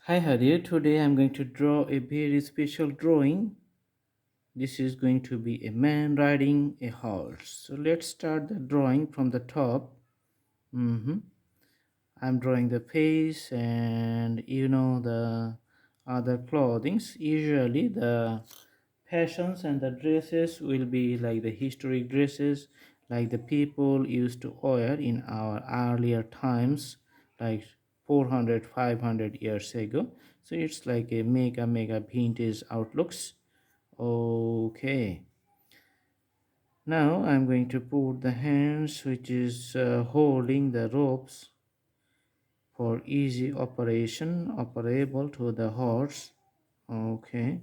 Hi Hadir, today I'm going to draw a very special drawing. This is going to be a man riding a horse. So let's start the drawing from the top. Mhm. I'm drawing the face and the other clothings. Usually the fashions and the dresses will be like the historic dresses like the people used to wear in our earlier times, like 400 500 years ago. So it's like a mega vintage outlooks. Okay, now I'm going to put the hands which is holding the ropes for easy operation operable to the horse. Okay,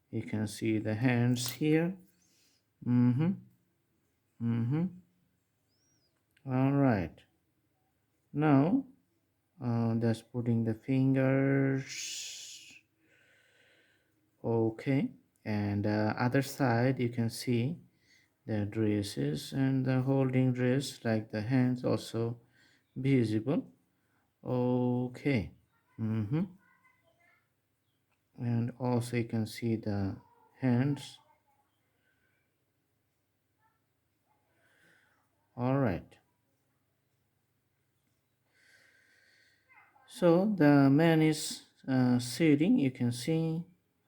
you can see the hands here. Mm-hmm. Mm-hmm. All right. Now, just putting the fingers. Okay, and other side you can see the dresses and the holding dress like the hands also visible. Okay. Mm-hmm. And also you can see the hands. All right. So the man is sitting, you can see.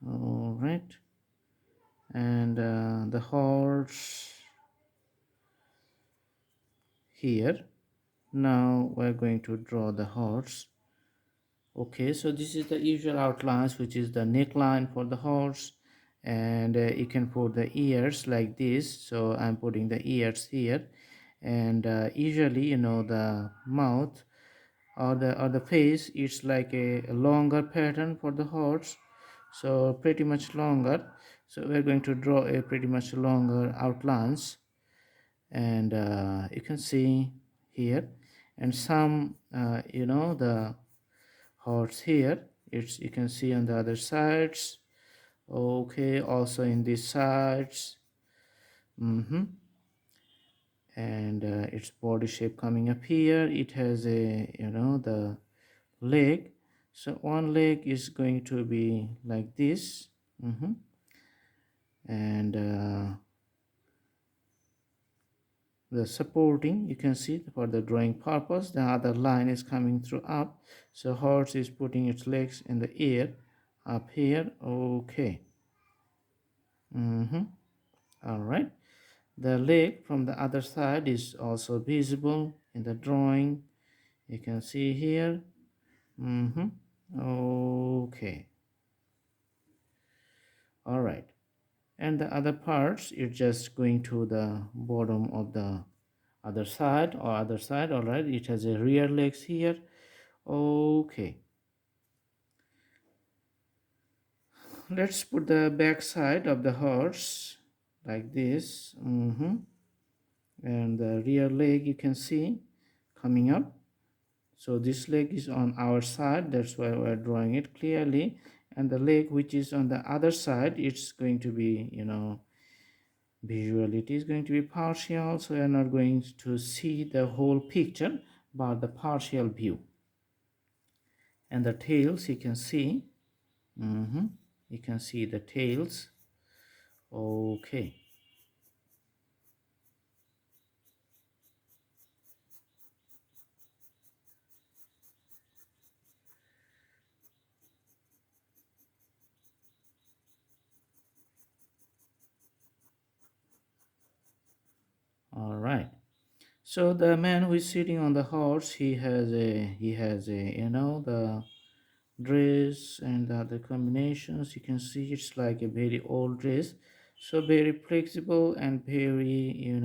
All right. And the horse here. Now we're going to draw the horse. Okay, so this is the usual outlines, which is the neckline for the horse, and you can put the ears like this. So I'm putting the ears here, and usually the mouth or the face, it's like a longer pattern for the horse, so pretty much longer. So we're going to draw a pretty much longer outlines, and you can see here, and some the horse here, it's you can see on the other sides. Okay, also in these sides. Mm-hmm. And its body shape coming up here, it has a the leg. So one leg is going to be like this. Mm-hmm. And the supporting, you can see for the drawing purpose, the other line is coming through up. So horse is putting its legs in the air up here. Okay. Mm-hmm. All right, the leg from the other side is also visible in the drawing, you can see here. Mm-hmm. Okay. All right, and the other parts, it's just going to the bottom of the other side. All right, it has a rear legs here. Okay, let's put the back side of the horse like this. Mm-hmm. And the rear leg you can see coming up. So this leg is on our side, that's why we're drawing it clearly. And the leg which is on the other side, it's going to be visual, it is going to be partial, so you're not going to see the whole picture but the partial view. And the tails you can see. You can see the tails. Okay. All right, so the man who is sitting on the horse, he has a the dress and the other combinations. You can see it's like a very old dress, so very flexible and very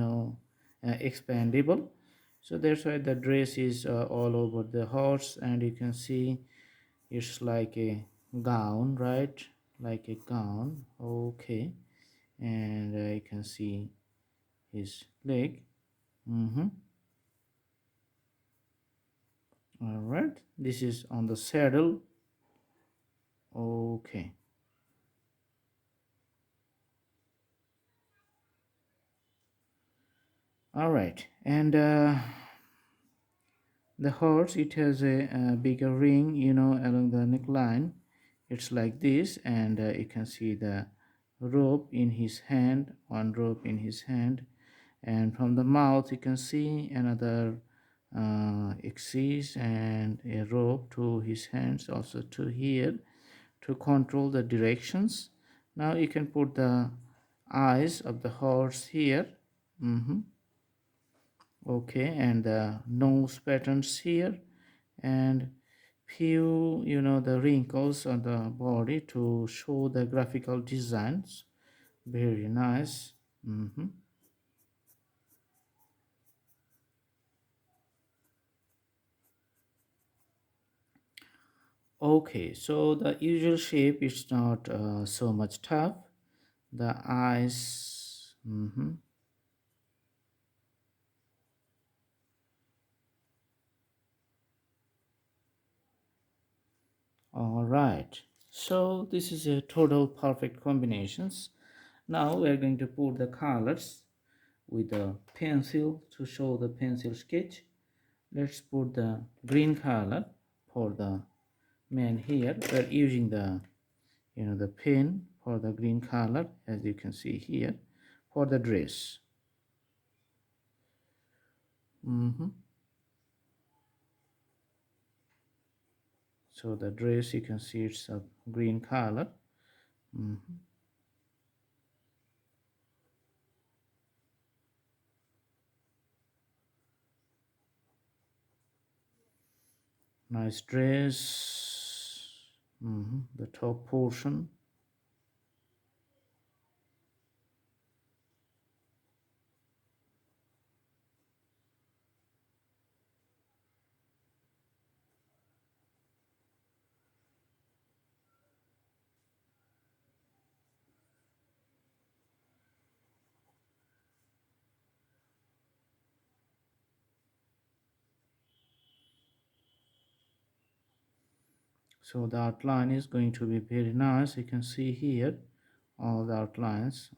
expandable. So that's why the dress is all over the horse, and you can see it's like a gown, right? Like a gown. Okay, and you can see his leg. Mm-hmm. All right, this is on the saddle. Okay. All right, and The horse, it has a bigger ring, along the neckline. It's like this, and you can see the rope in his hand, one rope in his hand, and from the mouth you can see another axis and a rope to his hands, also to here, to control the directions. Now you can put the eyes of the horse here. Okay, and the nose patterns here, and few, the wrinkles on the body to show the graphical designs. Very nice. Okay, so the usual shape is not so much tough. The eyes. All right, so this is a total perfect combinations. Now we are going to put the colors with a pencil to show the pencil sketch. Let's put the green color for the man here. We're using the the pen for the green color, as you can see here, for the dress. So the dress, you can see it's a green color. Nice dress. The top portion. So the outline is going to be very nice. You can see here all the outlines.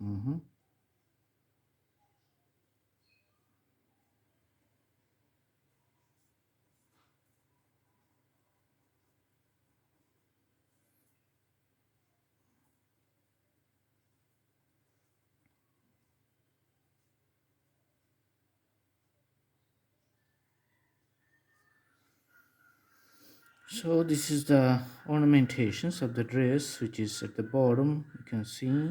So this is the ornamentations of the dress, which is at the bottom. You can see.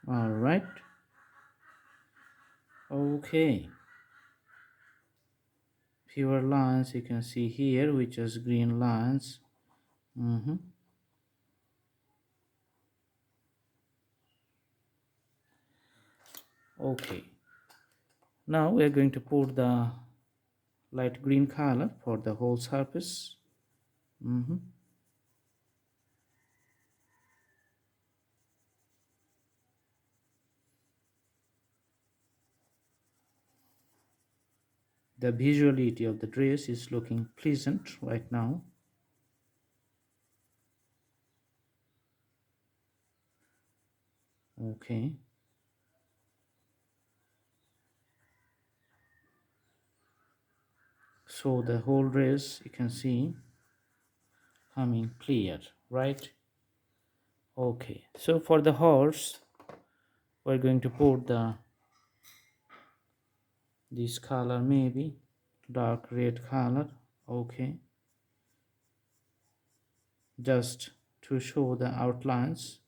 All right. Okay. Fewer lines you can see here, which is green lines. Okay. Now we are going to put the light green color for the whole surface. The visuality of the dress is looking pleasant right now. Okay. So the whole dress, you can see, coming clear, right? Okay. So for the horse, we're going to put the this color, maybe dark red color. Okay, just to show the outlines.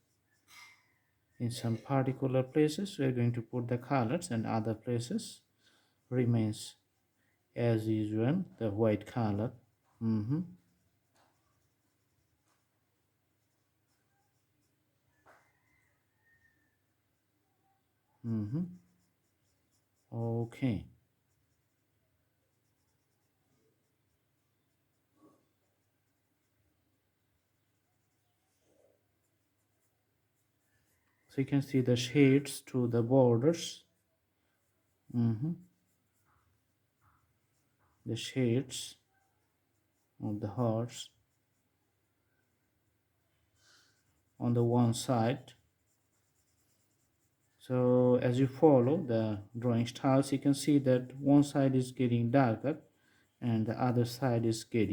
In some particular places we're going to put the colors, and other places remains as usual the white color. Okay, so you can see the shades to the borders. The shades of the horse on the one side. So as you follow the drawing styles, you can see that one side is getting darker and the other side is getting.